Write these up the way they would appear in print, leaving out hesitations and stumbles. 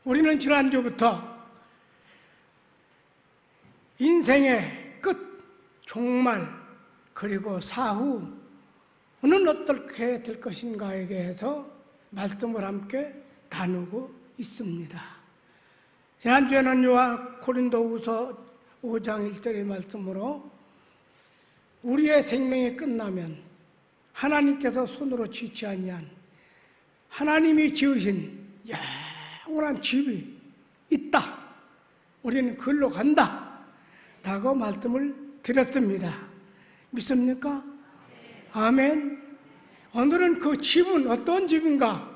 우리는 지난주부터 인생의 끝, 종말, 그리고 사후는 어떻게 될 것인가에 대해서 말씀을 함께 나누고 있습니다. 지난주에는 고린도후서 5장 1절의 말씀으로 우리의 생명이 끝나면 하나님께서 손으로 지지 아니한 하나님이 지으신 영원한 집이 있다. 우리는 그걸로 간다. 라고 말씀을 드렸습니다. 믿습니까? 아멘. 오늘은 그 집은 어떤 집인가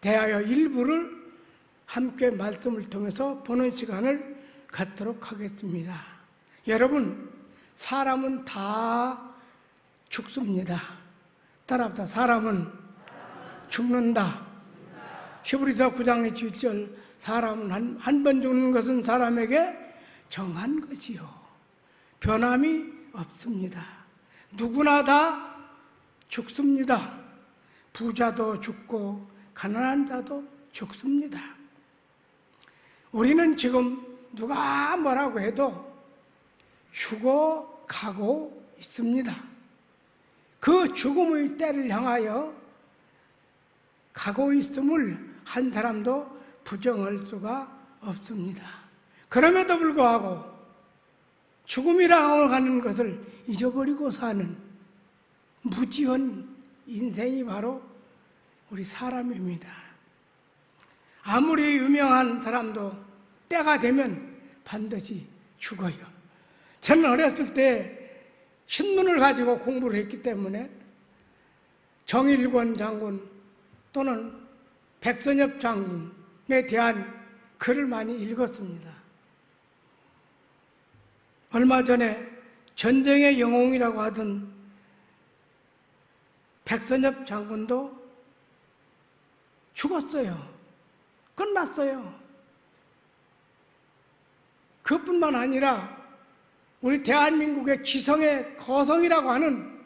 대하여 일부를 함께 말씀을 통해서 보는 시간을 갖도록 하겠습니다. 여러분, 사람은 다 죽습니다. 따라합시다. 사람은 죽는다. 히브리서 9장 7절, 사람은 한 번 죽는 것은 사람에게 정한 것이요 변함이 없습니다. 누구나 다 죽습니다. 부자도 죽고 가난한 자도 죽습니다. 우리는 지금 누가 뭐라고 해도 죽어가고 있습니다. 그 죽음의 때를 향하여 가고 있음을 한 사람도 부정할 수가 없습니다. 그럼에도 불구하고 죽음이라고 하는 것을 잊어버리고 사는 무지한 인생이 바로 우리 사람입니다. 아무리 유명한 사람도 때가 되면 반드시 죽어요. 저는 어렸을 때 신문을 가지고 공부를 했기 때문에 정일권 장군 또는 백선엽 장군에 대한 글을 많이 읽었습니다. 얼마 전에 전쟁의 영웅이라고 하던 백선엽 장군도 죽었어요. 끝났어요. 그뿐만 아니라 우리 대한민국의 지성의 거성이라고 하는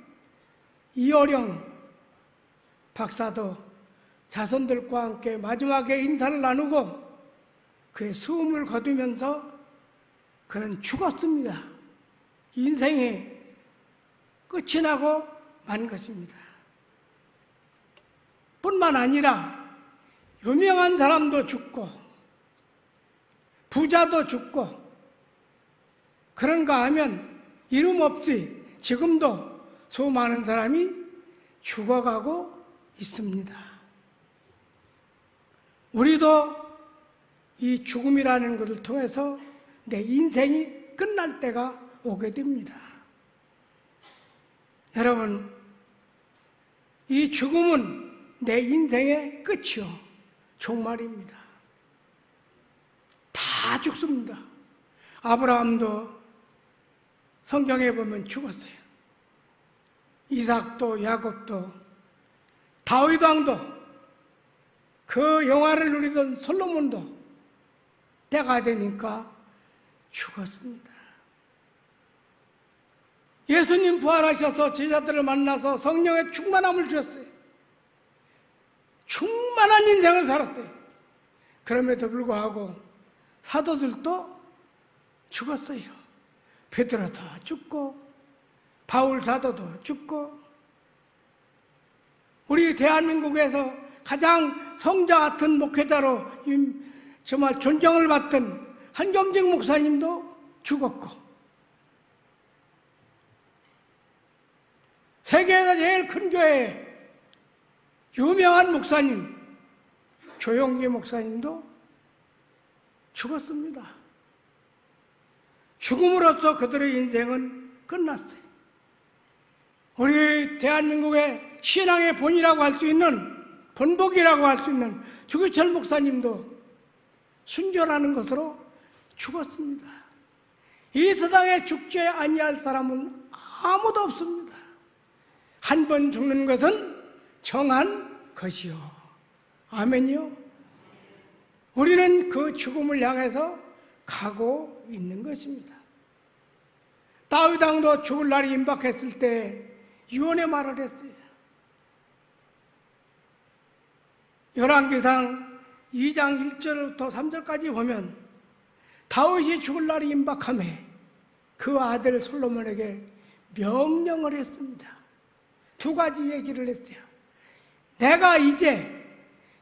이어령 박사도 자손들과 함께 마지막에 인사를 나누고 그의 숨을 거두면서 그는 죽었습니다. 인생이 끝이 나고 만 것입니다. 뿐만 아니라 유명한 사람도 죽고 부자도 죽고 그런가 하면 이름 없이 지금도 수많은 사람이 죽어가고 있습니다. 우리도 이 죽음이라는 것을 통해서 내 인생이 끝날 때가 오게 됩니다. 여러분, 이 죽음은 내 인생의 끝이요 종말입니다. 다 죽습니다. 아브라함도 성경에 보면 죽었어요. 이삭도 야곱도 다윗 왕도 그 영화를 누리던 솔로몬도 때가 되니까 죽었습니다. 예수님 부활하셔서 제자들을 만나서 성령의 충만함을 주셨어요. 충만한 인생을 살았어요. 그럼에도 불구하고 사도들도 죽었어요. 베드로도 죽고 바울 사도도 죽고 우리 대한민국에서 가장 성자 같은 목회자로 정말 존경을 받던 한경직 목사님도 죽었고 세계에서 제일 큰 교회에 유명한 목사님 조용기 목사님도 죽었습니다. 죽음으로써 그들의 인생은 끝났어요. 우리 대한민국의 신앙의 본이라고 할 수 있는 본복이라고 할 수 있는 주기철 목사님도 순교라는 것으로 죽었습니다. 이 세상에 죽지 아니할 사람은 아무도 없습니다. 한 번 죽는 것은 정한 것이요. 아멘이요. 우리는 그 죽음을 향해서 가고 있는 것입니다. 다윗 왕도 죽을 날이 임박했을 때 유언의 말을 했어요. 열왕기상 2장 1절부터 3절까지 보면 다윗이 죽을 날이 임박하매 그 아들 솔로몬에게 명령을 했습니다. 두 가지 얘기를 했어요. 내가 이제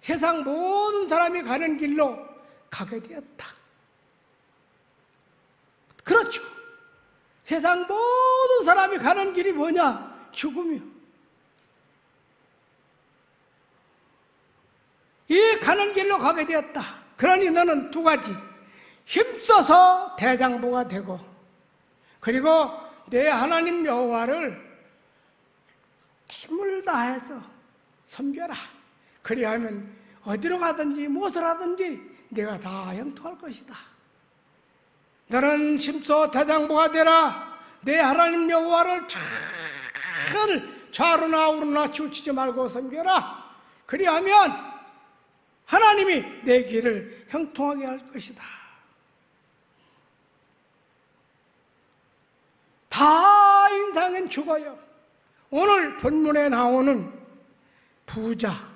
세상 모든 사람이 가는 길로 가게 되었다. 그렇죠. 세상 모든 사람이 가는 길이 뭐냐? 죽음이요. 이 가는 길로 가게 되었다. 그러니 너는 두 가지, 힘써서 대장부가 되고, 그리고 내 하나님 여호와를 힘을 다해서 섬겨라. 그리하면 어디로 가든지 무엇을 하든지 내가 다 형통할 것이다. 너는 힘써 대장부가 되라. 내 하나님 여호와를 잘 좌로나 우로나 치우치지 말고 섬겨라. 그리하면 하나님이 내 길을 형통하게 할 것이다. 다 인생은 죽어요. 오늘 본문에 나오는 부자,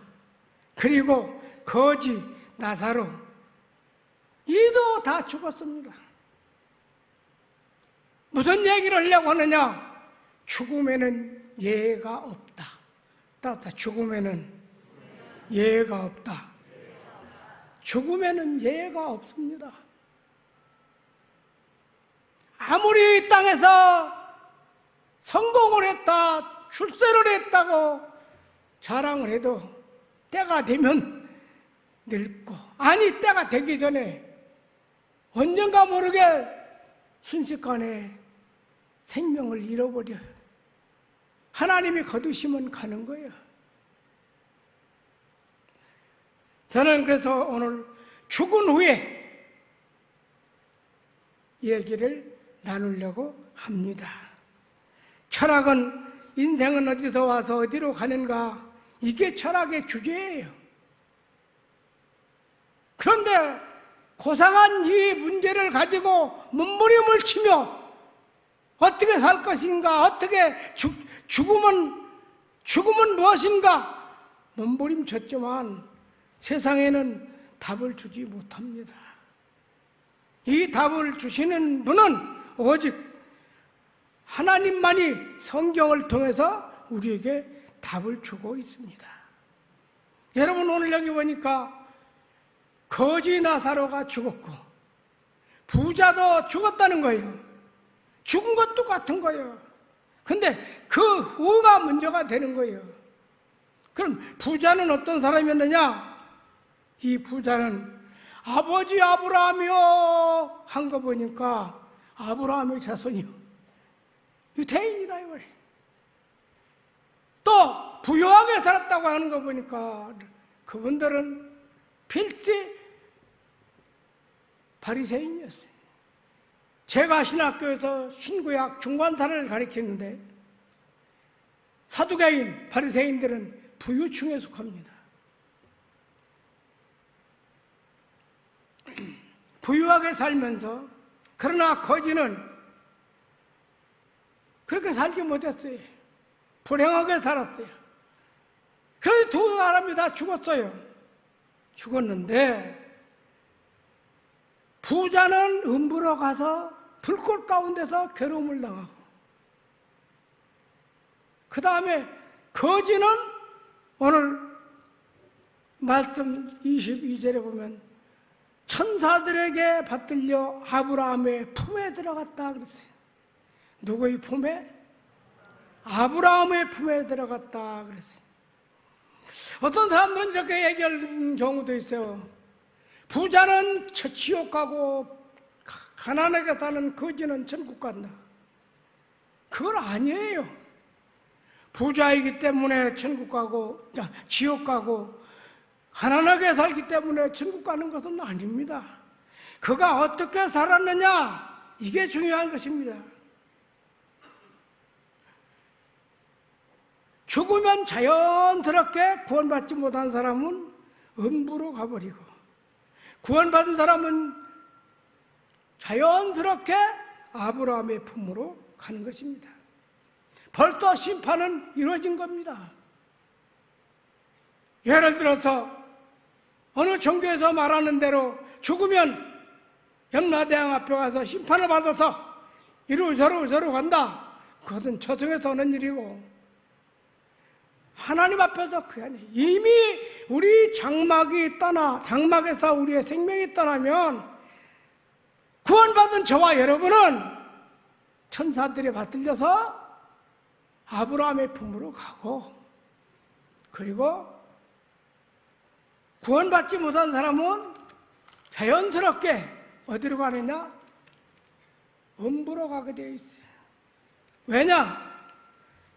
그리고 거지, 나사로, 이도 다 죽었습니다. 무슨 얘기를 하려고 하느냐? 죽음에는 예가 없다. 따뜻하, 죽음에는 예가 없다. 죽음에는 예가 없습니다. 아무리 이 땅에서 성공을 했다, 출세를 했다고 자랑을 해도 때가 되면 늙고, 아니 때가 되기 전에 언젠가 모르게 순식간에 생명을 잃어버려요. 하나님이 거두시면 가는 거예요. 저는 그래서 오늘 죽은 후에 얘기를 나누려고 합니다. 철학은 인생은 어디서 와서 어디로 가는가, 이게 철학의 주제예요. 그런데 고상한 이 문제를 가지고 몸부림을 치며 어떻게 살 것인가, 어떻게 죽음은 무엇인가 몸부림쳤지만 세상에는 답을 주지 못합니다. 이 답을 주시는 분은 오직 하나님만이 성경을 통해서 우리에게 답을 주고 있습니다. 여러분, 오늘 여기 보니까 거지 나사로가 죽었고 부자도 죽었다는 거예요. 죽은 것 똑같은 거예요. 근데 그 후가 문제가 되는 거예요. 그럼 부자는 어떤 사람이었느냐? 이 부자는 아버지 아브라함이요 한 거 보니까 아브라함의 자손이요, 유대인이다 이 말이에요. 또 부유하게 살았다고 하는 거 보니까 그분들은 필시 바리새인이었어요. 제가 신학교에서 신구약 중관사를 가르치는데 사두개인, 바리새인들은 부유층에 속합니다. 부유하게 살면서, 그러나 거지는 그렇게 살지 못했어요. 불행하게 살았어요. 그래서 두 사람이 다 죽었어요. 죽었는데 부자는 음부로 가서 불꽃 가운데서 괴로움을 당하고, 그 다음에 거지는 오늘 말씀 22절에 보면 천사들에게 받들려 아브라함의 품에 들어갔다 그랬어요. 누구의 품에? 아브라함의 품에 들어갔다 그랬어요. 어떤 사람들은 이렇게 얘기하는 경우도 있어요. 부자는 지옥 가고 가난하게 사는 거지는 천국 간다. 그건 아니에요. 부자이기 때문에 천국 가고 지옥 가고 가난하게 살기 때문에 천국 가는 것은 아닙니다. 그가 어떻게 살았느냐, 이게 중요한 것입니다. 죽으면 자연스럽게 구원받지 못한 사람은 음부로 가버리고, 구원받은 사람은 자연스럽게 아브라함의 품으로 가는 것입니다. 벌써 심판은 이루어진 겁니다. 예를 들어서 어느 종교에서 말하는 대로 죽으면 염라대왕 앞에 가서 심판을 받아서 이리저로 간다. 그것은 저승에서 오는 일이고, 하나님 앞에서 그 안에 이미 우리 장막에서 우리의 생명이 떠나면 구원받은 저와 여러분은 천사들에 받들려서 아브라함의 품으로 가고, 그리고 구원받지 못한 사람은 자연스럽게 어디로 가느냐? 음부로 가게 되어 있어요. 왜냐?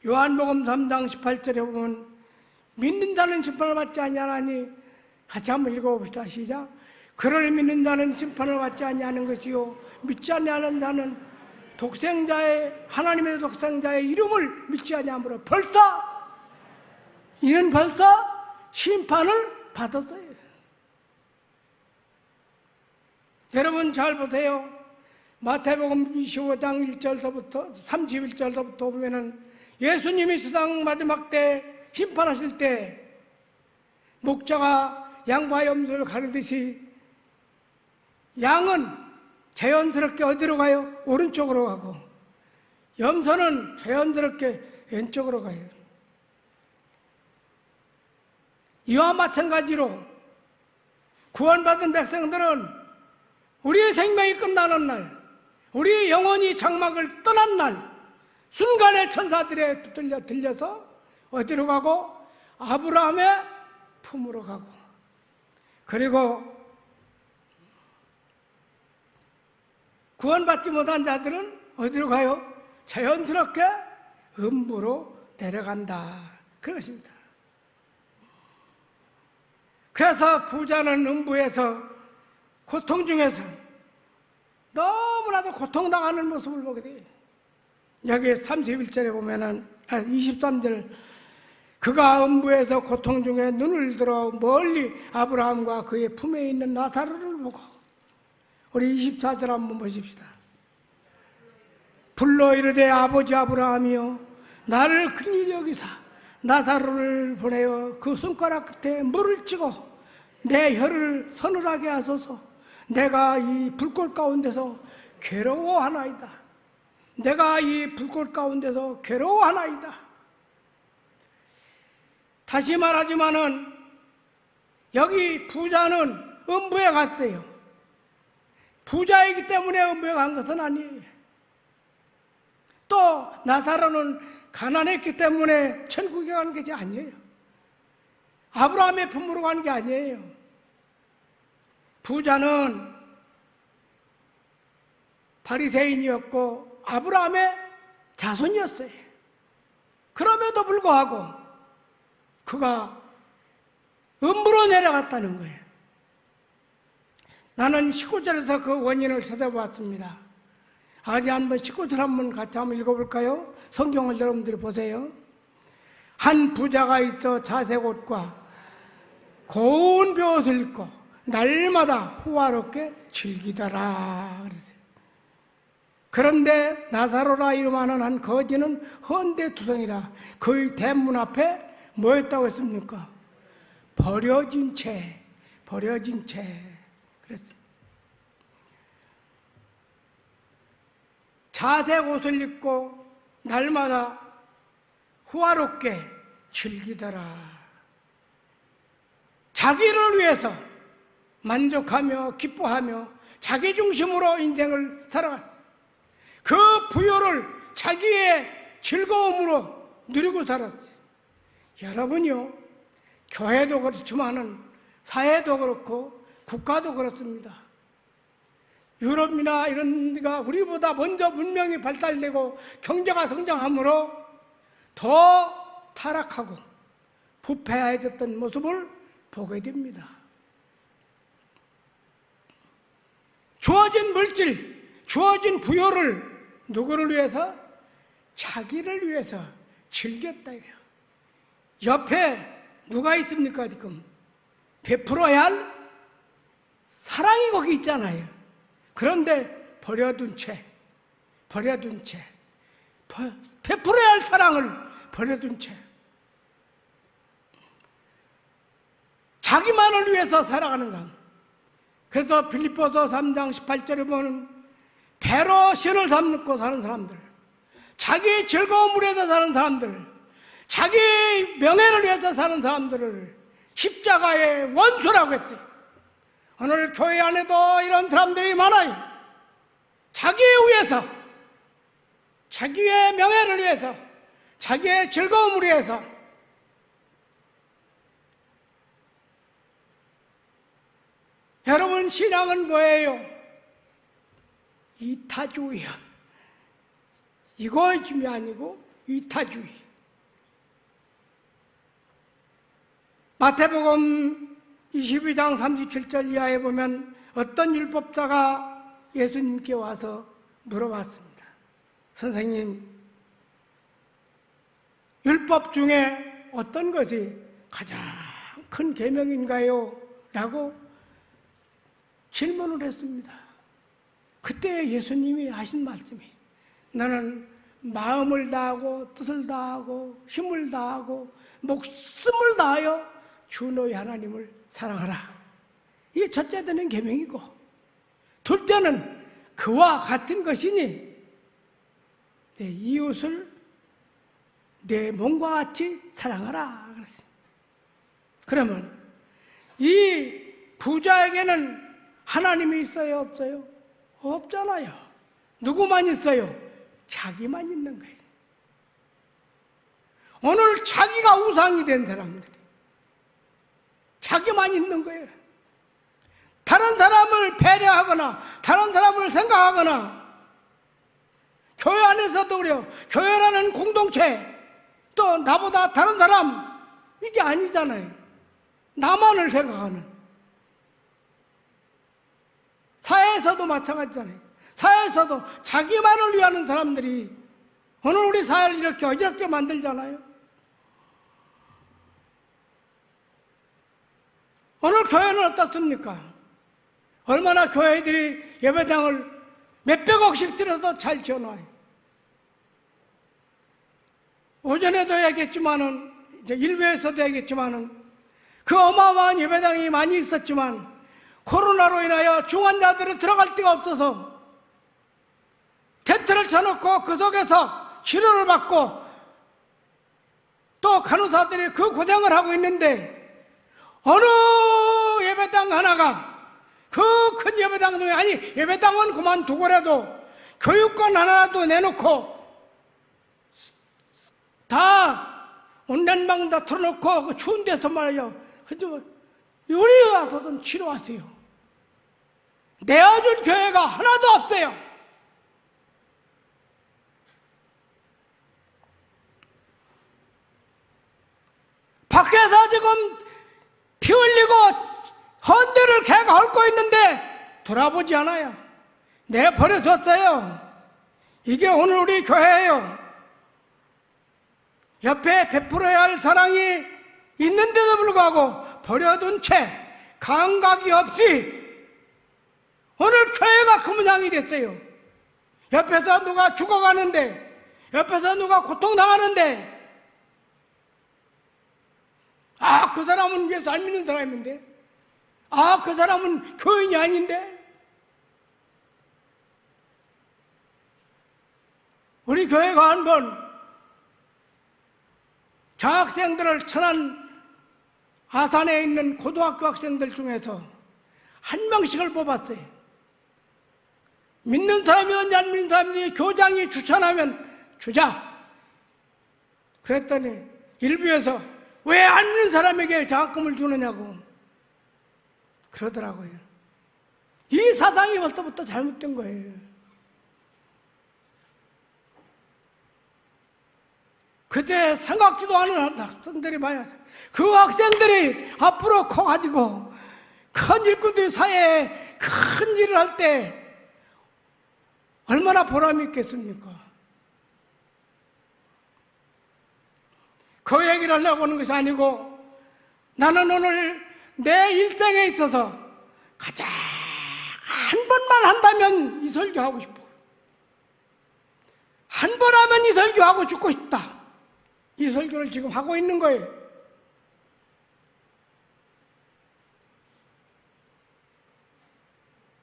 요한복음 3장 18절에 보면 믿는 자는 심판을 받지 아니하나니, 같이 한번 읽어봅시다. 시작. 그를 믿는 자는 심판을 받지 아니하는 것이요 믿지 아니하는 자는 하나님의 독생자의 이름을 믿지 아니하므로 이는 벌써 심판을 받았어요. 여러분 잘 보세요. 마태복음 25장 1절서부터 31절서부터 보면은 예수님이 세상 마지막 때 심판하실 때 목자가 양과 염소를 가르듯이 양은 자연스럽게 어디로 가요? 오른쪽으로 가고, 염소는 자연스럽게 왼쪽으로 가요. 이와 마찬가지로 구원받은 백성들은 우리의 생명이 끝나는 날, 우리의 영혼이 장막을 떠난 날, 순간에 천사들에 들려서 어디로 가고? 아브라함의 품으로 가고, 그리고 구원받지 못한 자들은 어디로 가요? 자연스럽게 음부로 내려간다. 그것입니다. 그래서 부자는 음부에서 고통 중에서 너무나도 고통당하는 모습을 보게 돼요. 여기 31절에 보면은 23절, 그가 음부에서 고통 중에 눈을 들어 멀리 아브라함과 그의 품에 있는 나사로를 보고, 우리 24절 한번 보십시다. 불러 이르되 아버지 아브라함이여 나를 긍휼히 여기사 나사로를 보내어 그 손가락 끝에 물을 찍어 내 혀를 서늘하게 하소서. 내가 이 불꽃 가운데서 괴로워하나이다. 내가 이 불꽃 가운데서 괴로워하나이다. 다시 말하지만은 여기 부자는 음부에 갔어요. 부자이기 때문에 음부에 간 것은 아니에요. 또 나사로는 가난했기 때문에 천국에 간 것이 아니에요. 아브라함의 품으로 간 게 아니에요. 부자는 바리새인이었고 아브라함의 자손이었어요. 그럼에도 불구하고 그가 음부로 내려갔다는 거예요. 나는 19절에서 그 원인을 찾아보았습니다. 한번 19절 한번 같이 한번 읽어볼까요? 성경을 여러분들이 보세요. 한 부자가 있어 자색 옷과 고운 벼옷을 입고 날마다 호화롭게 즐기더라 그랬어요. 그런데 나사로라 이름하는 한 거지는 헌데투성이라 그의 대문 앞에 뭐였다고 했습니까? 버려진 채 그랬어요. 자색 옷을 입고 날마다 호화롭게 즐기더라. 자기를 위해서 만족하며 기뻐하며 자기 중심으로 인생을 살아갔어요. 그 부요를 자기의 즐거움으로 누리고 살았어요. 여러분요, 교회도 그렇지만은 사회도 그렇고 국가도 그렇습니다. 유럽이나 이런 데가 우리보다 먼저 문명이 발달되고 경제가 성장함으로 더 타락하고 부패해졌던 모습을 보게 됩니다. 주어진 물질, 주어진 부여를 누구를 위해서? 자기를 위해서 즐겼다고요. 옆에 누가 있습니까 지금? 베풀어야 할 사랑이 거기 있잖아요. 그런데 버려둔 채 베풀어야 할 사랑을 버려둔 채 자기만을 위해서 살아가는 사람. 그래서 빌립보서 3장 18절에 보면 배로 신을 삼고 사는 사람들, 자기 즐거움을 위해서 사는 사람들, 자기 명예를 위해서 사는 사람들을 십자가의 원수라고 했어요. 오늘 교회 안에도 이런 사람들이 많아요. 자기를 위해서, 자기의 명예를 위해서, 자기의 즐거움을 위해서. 여러분, 신앙은 뭐예요? 이타주의야. 이거쯤이 아니고 이타주의. 마태복음 22장 37절 이하에 보면 어떤 율법사가 예수님께 와서 물어봤습니다. 선생님, 율법 중에 어떤 것이 가장 큰 계명인가요? 라고 질문을 했습니다. 그때 예수님이 하신 말씀이, 너는 마음을 다하고 뜻을 다하고 힘을 다하고 목숨을 다하여 주 너희 하나님을 사랑하라. 이게 첫째 되는 계명이고, 둘째는 그와 같은 것이니 내 이웃을 내 몸과 같이 사랑하라 그랬어요. 그러면 이 부자에게는 하나님이 있어요, 없어요? 없잖아요. 누구만 있어요? 자기만 있는 거예요. 오늘 자기가 우상이 된 사람들이 자기만 있는 거예요. 다른 사람을 배려하거나 다른 사람을 생각하거나, 교회 안에서도 그래요. 교회라는 공동체, 또 나보다 다른 사람, 이게 아니잖아요. 나만을 생각하는. 사회에서도 마찬가지잖아요. 사회에서도 자기만을 위하는 사람들이 오늘 우리 사회를 이렇게 어지럽게 만들잖아요. 오늘 교회는 어떻습니까? 얼마나 교회들이 예배당을 몇백억씩 들여서 잘 지어놔요. 오전에도 얘기했지만은, 이제 일부에서도 얘기했지만은, 그 어마어마한 예배당이 많이 있었지만 코로나로 인하여 중환자들은 들어갈 데가 없어서 텐트를 쳐놓고 그 속에서 치료를 받고 또 간호사들이 그 고생을 하고 있는데, 어느 예배당 하나가, 그 큰 예배당 중에, 아니 예배당은 그만두고라도 교육권 하나라도 내놓고 다 온난방 다 틀어놓고 그 추운 데서 말이죠, 우리 와서 좀 치료하세요. 내어준 교회가 하나도 없어요. 밖에서 지금 피 흘리고 헌데를 개가 헐고 있는데 돌아보지 않아요. 내가 버려뒀어요. 이게 오늘 우리 교회예요. 옆에 베풀어야 할 사랑이 있는데도 불구하고 버려둔 채 감각이 없이 오늘 교회가 그 모양이 됐어요. 옆에서 누가 죽어가는데, 옆에서 누가 고통당하는데, 아, 그 사람은 예수 안 믿는 사람인데, 아, 그 사람은 교인이 아닌데. 우리 교회가 한번 장학생들을 천안 아산에 있는 고등학교 학생들 중에서 한 명씩을 뽑았어요. 믿는 사람이든지 안 믿는 사람이든지 교장이 추천하면 주자. 그랬더니 일부에서 왜 안 믿는 사람에게 장학금을 주느냐고 그러더라고요. 이 사상이 벌써부터 잘못된 거예요. 그때 생각지도 않은 학생들이 많이 왔어요. 그 학생들이 앞으로 커가지고 큰 일꾼들이 사회에 큰 일을 할 때 얼마나 보람이 있겠습니까? 그 얘기를 하려고 하는 것이 아니고, 나는 오늘 내 일생에 있어서 가장 한 번만 한다면 이 설교하고 싶어. 한 번 하면 이 설교하고 죽고 싶다. 이 설교를 지금 하고 있는 거예요.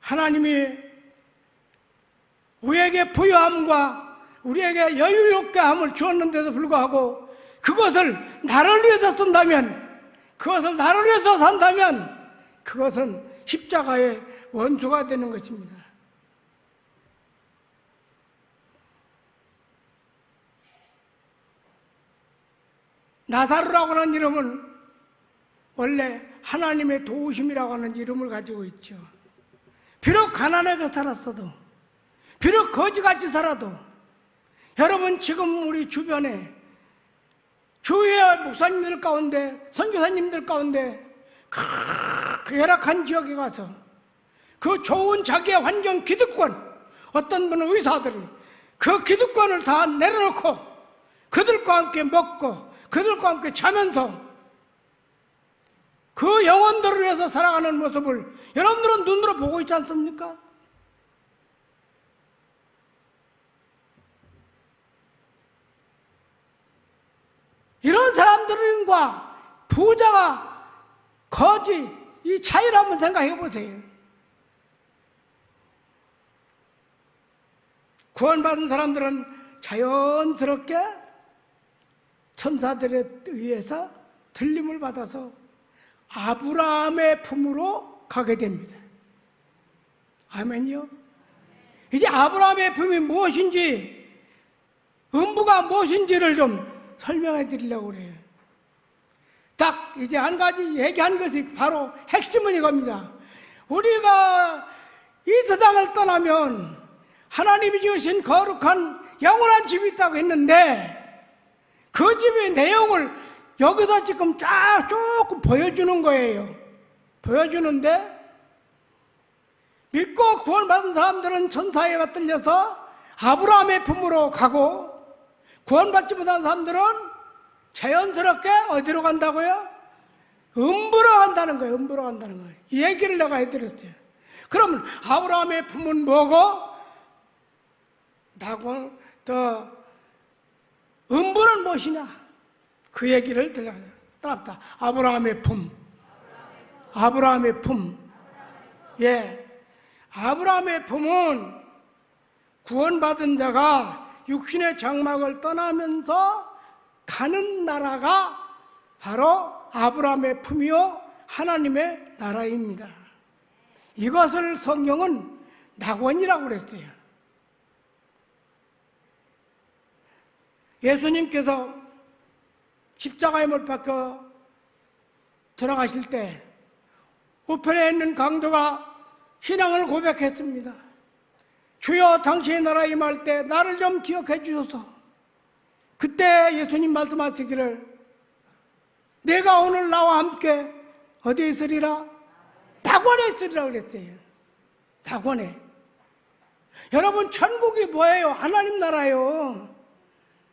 하나님이 우리에게 부유함과 우리에게 여유롭게 함을 주었는데도 불구하고 그것을 나를 위해서 쓴다면, 그것을 나를 위해서 산다면 그것은 십자가의 원수가 되는 것입니다. 나사로라고 하는 이름은 원래 하나님의 도우심이라고 하는 이름을 가지고 있죠. 비록 가난하게 살았어도, 비록 거지같이 살아도, 여러분 지금 우리 주변에 교회 목사님들 가운데, 선교사님들 가운데 그 열악한 지역에 가서 그 좋은 자기의 환경 기득권, 어떤 분은 의사들이 그 기득권을 다 내려놓고 그들과 함께 먹고 그들과 함께 자면서 그 영혼들을 위해서 살아가는 모습을 여러분들은 눈으로 보고 있지 않습니까? 이런 사람들과 부자가 거지, 이 차이를 한번 생각해 보세요. 구원받은 사람들은 자연스럽게 천사들에 의해서 들림을 받아서 아브라함의 품으로 가게 됩니다. 아멘이요? 이제 아브라함의 품이 무엇인지, 음부가 무엇인지를 좀 설명해 드리려고 그래요. 딱 이제 한 가지 얘기한 것이 바로 핵심은 이겁니다. 우리가 이 세상을 떠나면 하나님이 지으신 거룩한 영원한 집이 있다고 했는데 그 집의 내용을 여기서 지금 조금 보여주는 거예요. 보여주는데 믿고 구원받은 사람들은 천사에 받들려서 아브라함의 품으로 가고, 구원받지 못한 사람들은 자연스럽게 어디로 간다고요? 음부로 간다는 거예요. 음부로 간다는 거예요. 이 얘기를 내가 해드렸어요. 그러면 아브라함의 품은 뭐고, 음부는 무엇이냐? 그 얘기를 들었다. 아브라함의 품. 아브라함의 품. 예. 아브라함의 품은 구원받은 자가 육신의 장막을 떠나면서 가는 나라가 바로 아브라함의 품이요 하나님의 나라입니다. 이것을 성경은 낙원이라고 그랬어요. 예수님께서 십자가에 못 박혀 들어가실 때 우편에 있는 강도가 신앙을 고백했습니다. 주여, 당신의 나라 임할 때 나를 좀 기억해 주소서. 그때 예수님 말씀하시기를 내가 오늘 나와 함께 어디에 있으리라? 낙원에 있으리라 그랬어요. 낙원에. 여러분, 천국이 뭐예요? 하나님 나라예요.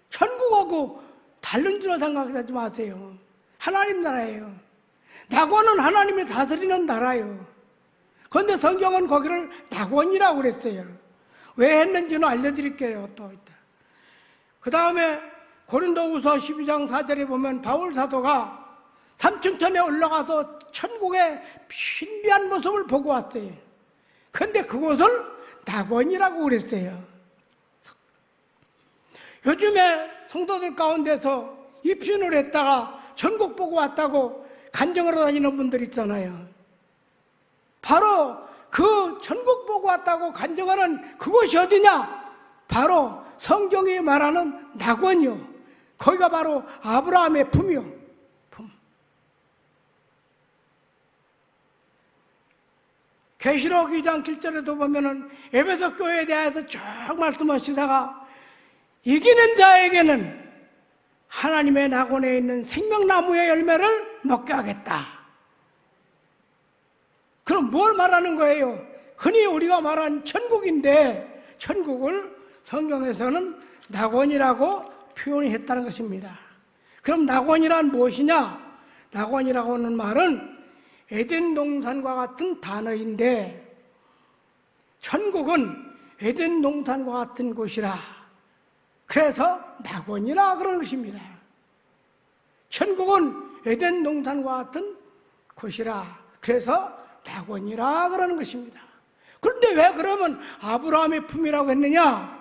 천국하고 다른 줄로 생각하지 마세요. 하나님 나라예요. 낙원은 하나님이 다스리는 나라예요. 그런데 성경은 거기를 낙원이라고 그랬어요. 왜 했는지는 알려드릴게요. 또 그 다음에 고린도후서 12장 4절에 보면 바울 사도가 3층천에 올라가서 천국의 신비한 모습을 보고 왔어요. 그런데 그곳을 낙원이라고 그랬어요. 요즘에 성도들 가운데서 입신을 했다가 천국 보고 왔다고 간증하러 다니는 분들 있잖아요. 바로 그 천국 보고 왔다고 간증하는 그곳이 어디냐? 바로 성경이 말하는 낙원이요. 거기가 바로 아브라함의 품이요. 품. 계시록 2장 7절에도 보면은 에베소 교회에 대해서 쭉 말씀하시다가 이기는 자에게는 하나님의 낙원에 있는 생명나무의 열매를 먹게 하겠다. 그럼 뭘 말하는 거예요? 흔히 우리가 말한 천국인데 천국을 성경에서는 낙원이라고 표현했다는 것입니다. 그럼 낙원이란 무엇이냐? 낙원이라고 하는 말은 에덴 동산과 같은 단어인데 천국은 에덴 동산과 같은 곳이라 그래서 낙원이라 그러는 것입니다. 천국은 에덴 동산과 같은 곳이라 그래서 낙원이라 그러는 것입니다. 그런데 왜 그러면 아브라함의 품이라고 했느냐?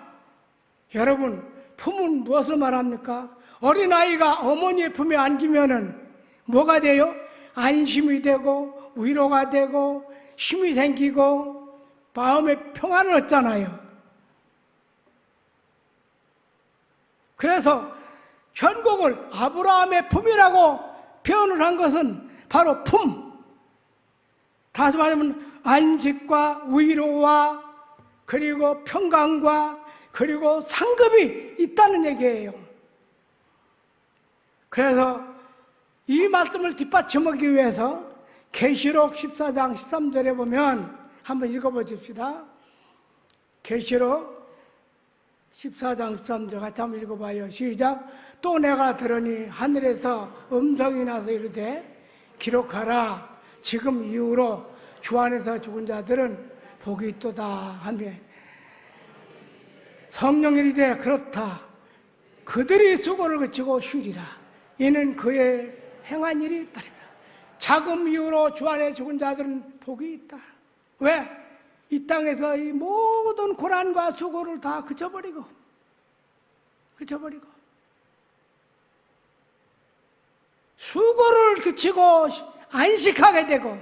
여러분, 품은 무엇을 말합니까? 어린아이가 어머니의 품에 안기면은 뭐가 돼요? 안심이 되고 위로가 되고 힘이 생기고 마음의 평안을 얻잖아요. 그래서 현곡을 아브라함의 품이라고 표현을 한 것은 바로 품. 다시 말하면 안식과 위로와 그리고 평강과 그리고 상급이 있다는 얘기예요. 그래서 이 말씀을 뒷받침하기 위해서 계시록 14장 13절에 보면 한번 읽어보십시다. 계시록 14장 13절 같이 한번 읽어봐요. 시작. 또 내가 들으니 하늘에서 음성이 나서 이르되 기록하라. 지금 이후로 주 안에서 죽은 자들은 복이 있도다 하며 성령이 이르되 그렇다. 그들이 수고를 그치고 쉬리라. 이는 그의 행한 일이 있다리라. 자금 이후로 주 안에 죽은 자들은 복이 있다. 왜? 이 땅에서 이 모든 고난과 수고를 다 그쳐버리고 수고를 그치고 안식하게 되고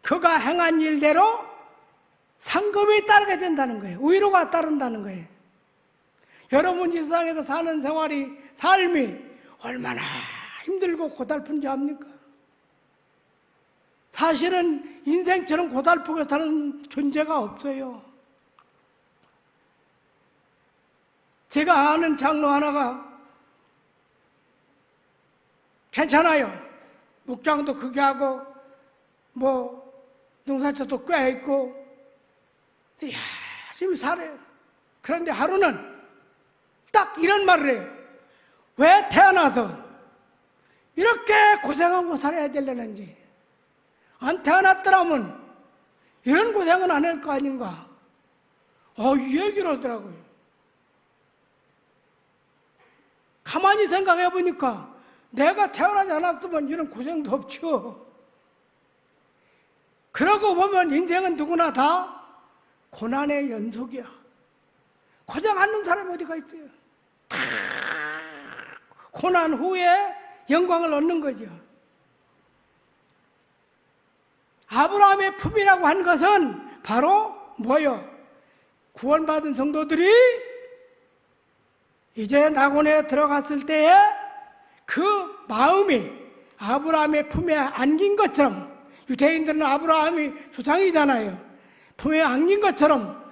그가 행한 일대로 상급이 따르게 된다는 거예요. 위로가 따른다는 거예요. 여러분 이 세상에서 사는 삶이 얼마나 힘들고 고달픈지 압니까? 사실은 인생처럼 고달프게 사는 존재가 없어요. 제가 아는 장로 하나가 괜찮아요. 묵장도 크게 하고 농사쳐도 꽤 있고 열심히 살아요. 그런데 하루는 딱 이런 말을 해요. 왜 태어나서 이렇게 고생하고 살아야 되려는지. 안 태어났더라면 이런 고생은 안 할 거 아닌가. 이 얘기를 하더라고요. 가만히 생각해 보니까 내가 태어나지 않았으면 이런 고생도 없죠. 그러고 보면 인생은 누구나 다 고난의 연속이야. 고생 않는 사람이 어디가 있어요? 다 고난 후에 영광을 얻는 거죠. 아브라함의 품이라고 한 것은 바로 뭐요? 구원받은 성도들이 이제 낙원에 들어갔을 때에 그 마음이 아브라함의 품에 안긴 것처럼, 유대인들은 아브라함이 조상이잖아요. 품에 안긴 것처럼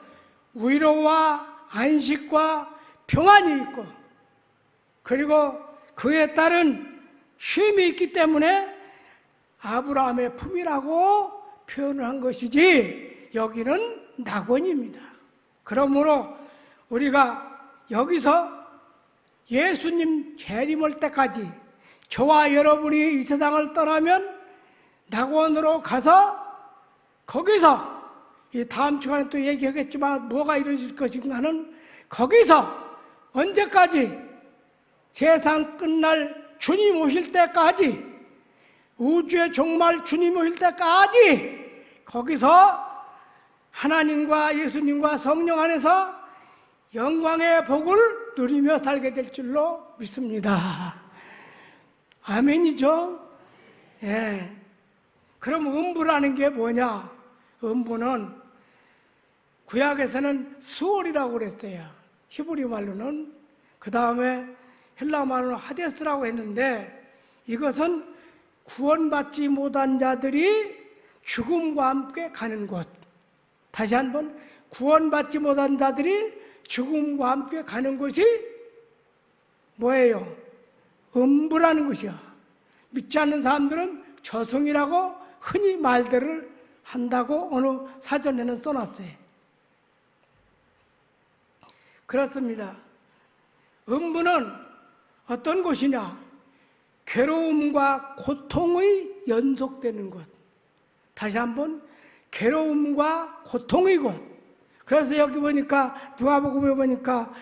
위로와 안식과 평안이 있고 그리고 그에 따른 쉼이 있기 때문에 아브라함의 품이라고 표현을 한 것이지 여기는 낙원입니다. 그러므로 우리가 여기서 예수님 재림할 때까지 저와 여러분이 이 세상을 떠나면 낙원으로 가서 거기서 이 다음 시간에 또 얘기하겠지만 뭐가 이루어질 것인가는 거기서 언제까지 세상 끝날 주님 오실 때까지 우주의 종말 주님 오실 때까지 거기서 하나님과 예수님과 성령 안에서 영광의 복을 누리며 살게 될 줄로 믿습니다. 아멘이죠? 예. 그럼 음부라는 게 뭐냐? 음부는 구약에서는 수월이라고 그랬어요. 히브리 말로는. 그 다음에 헬라 말로는 하데스라고 했는데 이것은 구원받지 못한 자들이 죽음과 함께 가는 곳. 다시 한번 구원받지 못한 자들이 죽음과 함께 가는 곳이 뭐예요? 음부라는 것이야. 믿지 않는 사람들은 저승이라고 흔히 말들을 한다고 어느 사전에는 써놨어요. 그렇습니다. 음부는 어떤 곳이냐? 괴로움과 고통의 연속되는 것. 다시 한번 괴로움과 고통의 곳. 그래서 여기 보니까 누가복음에 보니까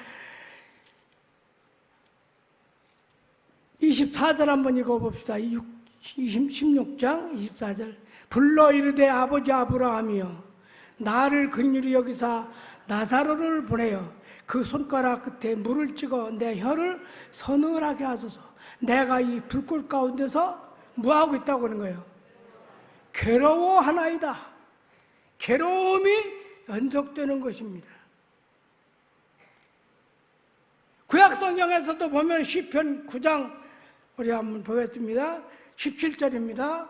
24절 한번 읽어봅시다. 16장 24절. 불러 이르되 아버지 아브라함이여 나를 긍휼히 여기사 나사로를 보내어 그 손가락 끝에 물을 찍어 내 혀를 서늘하게 하소서. 내가 이 불꽃 가운데서 뭐하고 있다고 하는 거예요? 괴로워하나이다. 괴로움이 연속되는 것입니다. 구약성경에서도 보면 시편 9장 우리 한번 보겠습니다. 17절입니다.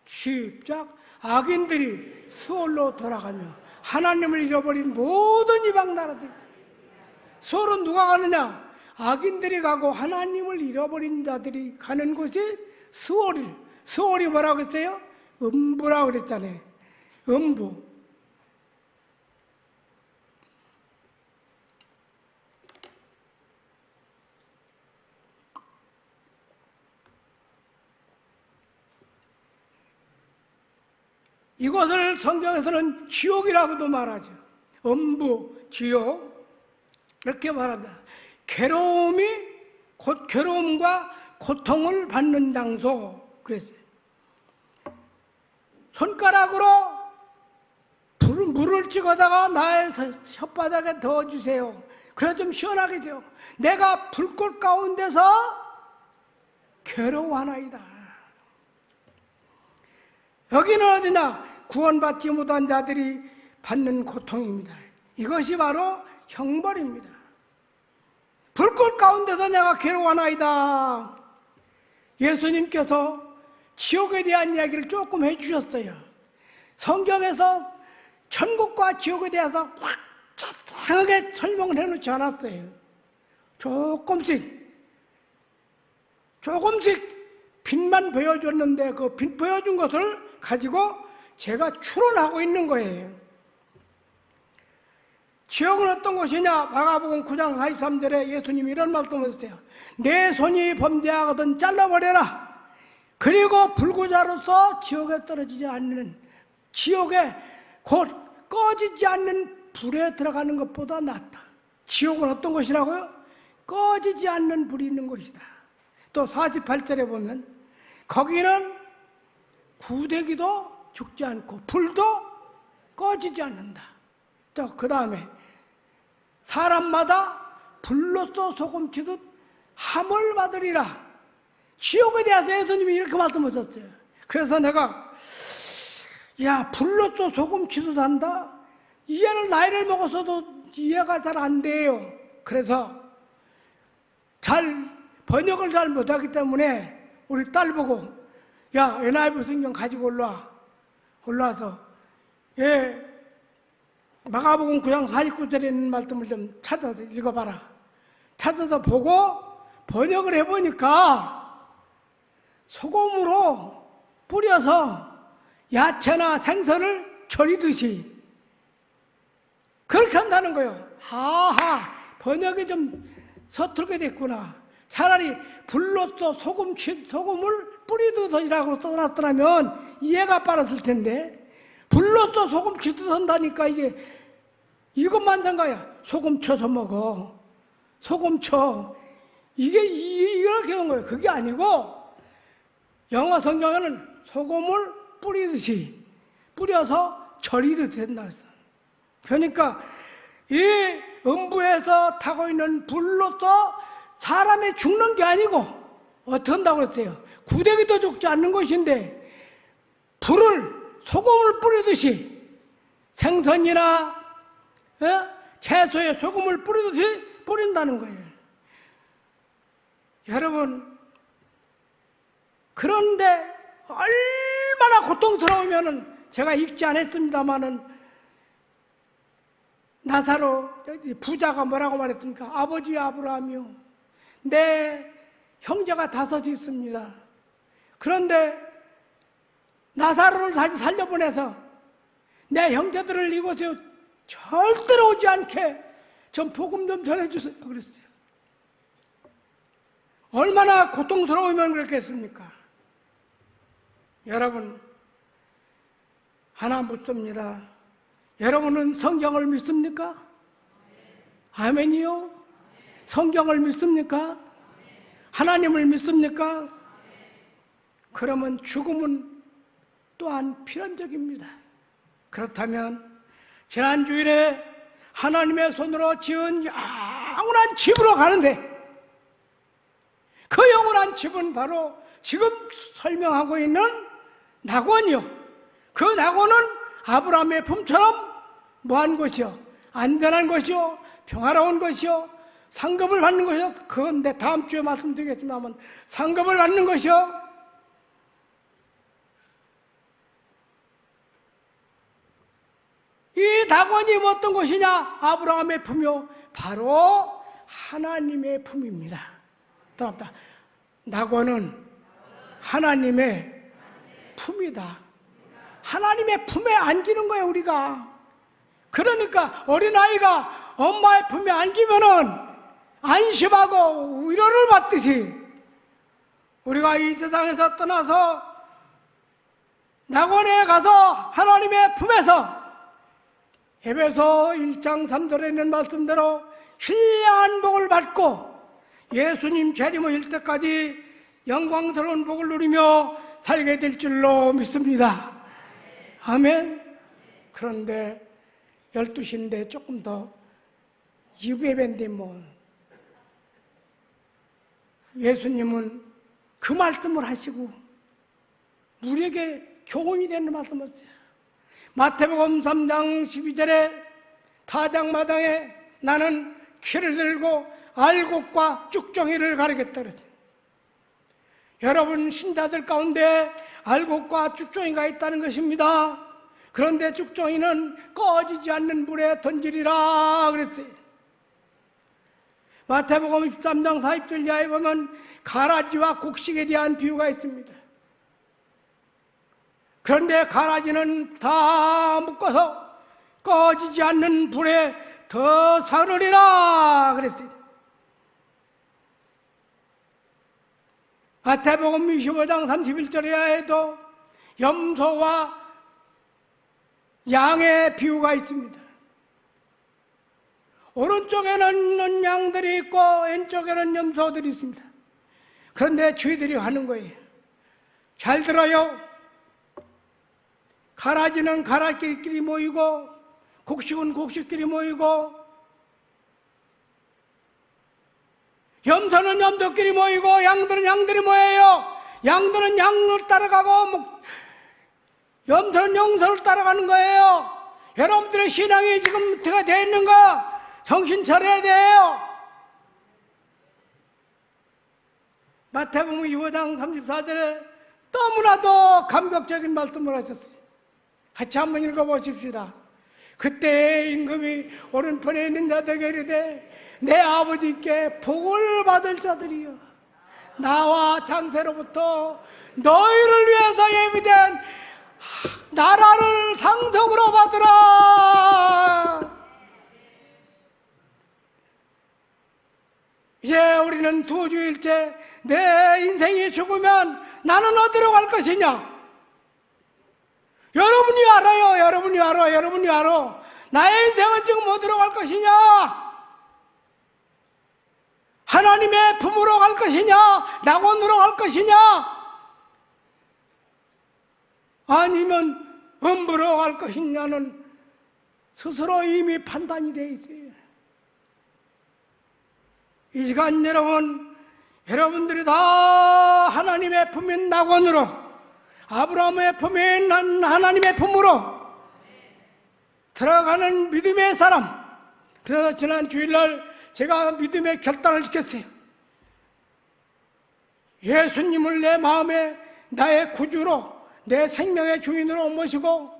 시작. 악인들이 수월로 돌아가며 하나님을 잃어버린 모든 이방 나라들. 수월은 누가 가느냐? 악인들이 가고 하나님을 잃어버린 자들이 가는 곳이 수월이. 수월이 뭐라고 했어요? 음부라고 그랬잖아요. 음부. 이것을 성경에서는 지옥이라고도 말하죠. 음부, 지옥 이렇게 말합니다. 괴로움이 곧 괴로움과 고통을 받는 장소. 그랬어요. 손가락으로 물을 찍어다가 나의 혓바닥에 넣어주세요. 그래 좀 시원하겠죠. 내가 불꽃 가운데서 괴로워하나이다. 여기는 어디냐? 구원받지 못한 자들이 받는 고통입니다. 이것이 바로 형벌입니다. 불꽃 가운데서 내가 괴로워하나이다. 예수님께서 지옥에 대한 이야기를 조금 해주셨어요. 성경에서 천국과 지옥에 대해서 확 자세하게 설명을 해놓지 않았어요. 조금씩 빛만 보여줬는데 그 빛 보여준 것을 가지고 제가 추론하고 있는 거예요. 지옥은 어떤 곳이냐? 마가복음 9장 43절에 예수님이 이런 말씀을 하셨어요. 내 손이 범죄하거든 잘라버려라. 그리고 불구자로서 지옥에 떨어지지 않는, 지옥에 곧 꺼지지 않는 불에 들어가는 것보다 낫다. 지옥은 어떤 곳이라고요? 꺼지지 않는 불이 있는 곳이다. 또 48절에 보면 거기는 구데기도 죽지 않고 불도 꺼지지 않는다. 또 그 다음에 사람마다 불로써 소금치듯 함을 받으리라. 지옥에 대해서 예수님이 이렇게 말씀하셨어요. 그래서 내가 불로써 소금치듯 한다? 이해를 나이를 먹어서도 이해가 잘 안 돼요. 그래서 번역을 잘 못하기 때문에 우리 딸 보고 NIV 성경 가지고 올라와서 마가복음 9장 49절에 있는 말씀을 좀 찾아서 읽어봐라. 찾아서 보고 번역을 해보니까 소금으로 뿌려서 야채나 생선을 절이듯이 그렇게 한다는 거예요. 아하, 번역이 좀 서툴게 됐구나. 차라리 불로써 소금을 뿌리듯이라고 써놨더라면 이해가 빠랐을 텐데, 불로써 소금 치듯 한다니까 이것만 생각이야. 소금 쳐서 먹어. 소금 쳐. 이렇게 하는 거예요. 그게 아니고 영어 성경에는 소금을 뿌리듯이 뿌려서 절이듯 된다 했어. 그러니까 이 음부에서 타고 있는 불로써 사람이 죽는 게 아니고 어떻게 한다고 그랬어요? 구데기도 죽지 않는 것인데 소금을 뿌리듯이 생선이나 채소에 소금을 뿌리듯이 뿌린다는 거예요. 여러분, 그런데 얼마나 고통스러우면은 제가 읽지 않았습니다마는 나사로 부자가 뭐라고 말했습니까? 아버지 아브라함이요, 내 형제가 5이 있습니다. 그런데 나사로를 다시 살려보내서 내 형제들을 이곳에 절대로 오지 않게 좀 복음 좀 전해주세요 그랬어요. 얼마나 고통스러우면 그랬겠습니까? 여러분, 하나 묻습니다. 여러분은 성경을 믿습니까? 아멘이요? 성경을 믿습니까? 하나님을 믿습니까? 그러면 죽음은 또한 필연적입니다. 그렇다면 지난 주일에 하나님의 손으로 지은 영원한 집으로 가는데, 그 영원한 집은 바로 지금 설명하고 있는 낙원이요. 그 낙원은 아브라함의 품처럼 뭐한 것이요? 안전한 것이요, 평화로운 것이요, 상급을 받는 것이요. 그건 내 다음 주에 말씀드리겠지만, 상급을 받는 것이요, 이 낙원이 어떤 것이냐? 아브라함의 품이요, 바로 하나님의 품입니다. 따라합니다. 낙원은 하나님의 품이다. 하나님의 품에 안기는 거예요, 우리가. 그러니까 어린아이가 엄마의 품에 안기면은 안심하고 위로를 받듯이, 우리가 이 세상에서 떠나서 낙원에 가서 하나님의 품에서 에베소 1장 3절에 있는 말씀대로 신령한 복을 받고 예수님 재림 오실 때까지 영광스러운 복을 누리며 살게 될 줄로 믿습니다. 아멘. 그런데 12시인데 조금 더 2부예배인데 예수님은 그 말씀을 하시고 우리에게 교훈이 되는 말씀을 했어요. 마태복음 3장 12절에 타작마당에 나는 키를 들고 알곡과 쭉정이를 가르겠다 그랬어요. 여러분, 신자들 가운데 알곡과 쭉정이가 있다는 것입니다. 그런데 쭉정이는 꺼지지 않는 물에 던지리라 그랬어요. 마태복음 13장 40절 이하에 보면 가라지와 곡식에 대한 비유가 있습니다. 그런데 가라지는 다 묶어서 꺼지지 않는 불에 더 사르리라 그랬어요. 마태복음 25장 31절에도 염소와 양의 비유가 있습니다. 오른쪽에는 양들이 있고 왼쪽에는 염소들이 있습니다. 그런데 주의들이 하는 거예요. 잘 들어요. 가라지는 가라끼리끼리 모이고 곡식은 곡식끼리 모이고 염소는 염소끼리 모이고 양들은 양들이 모여요. 양들은 양을 따라가고 염소는 염소를 따라가는 거예요. 여러분들의 신앙이 지금 어떻게 되어 있는가? 정신 차려야 돼요. 마태복음 25장 34절에 너무나도 감격적인 말씀을 하셨어요. 같이 한번 읽어보십시다. 그때 임금이 오른편에 있는 자들에게 이르되 내 아버지께 복을 받을 자들이여, 나와 장세로부터 너희를 위해서 예비된 나라를 상속으로 받으라. 이제 우리는 두 주일째 내 인생이 죽으면 나는 어디로 갈 것이냐? 여러분이 알아요. 여러분이 알아. 여러분이 알아. 나의 인생은 지금 어디로 갈 것이냐? 하나님의 품으로 갈 것이냐? 낙원으로 갈 것이냐? 아니면 음부로 갈 것이냐는 스스로 이미 판단이 되어 있어요. 이 시간 여러분들이 다 하나님의 품인 낙원으로, 아브라함의 품인 하나님의 품으로 들어가는 믿음의 사람. 그래서 지난 주일날 제가 믿음의 결단을 지켰어요. 예수님을 내 마음에 나의 구주로, 내 생명의 주인으로 모시고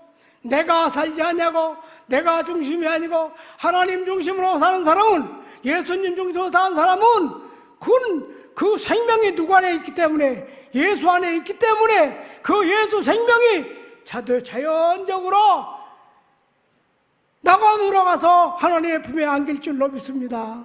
내가 살지 않냐고, 내가 중심이 아니고 하나님 중심으로 사는 사람은, 예수님 중심으로 사는 사람은 그 생명이 누구 안에 있기 때문에, 예수 안에 있기 때문에 그 예수 생명이 자연적으로 낙원으로 가서 하나님의 품에 안길 줄로 믿습니다.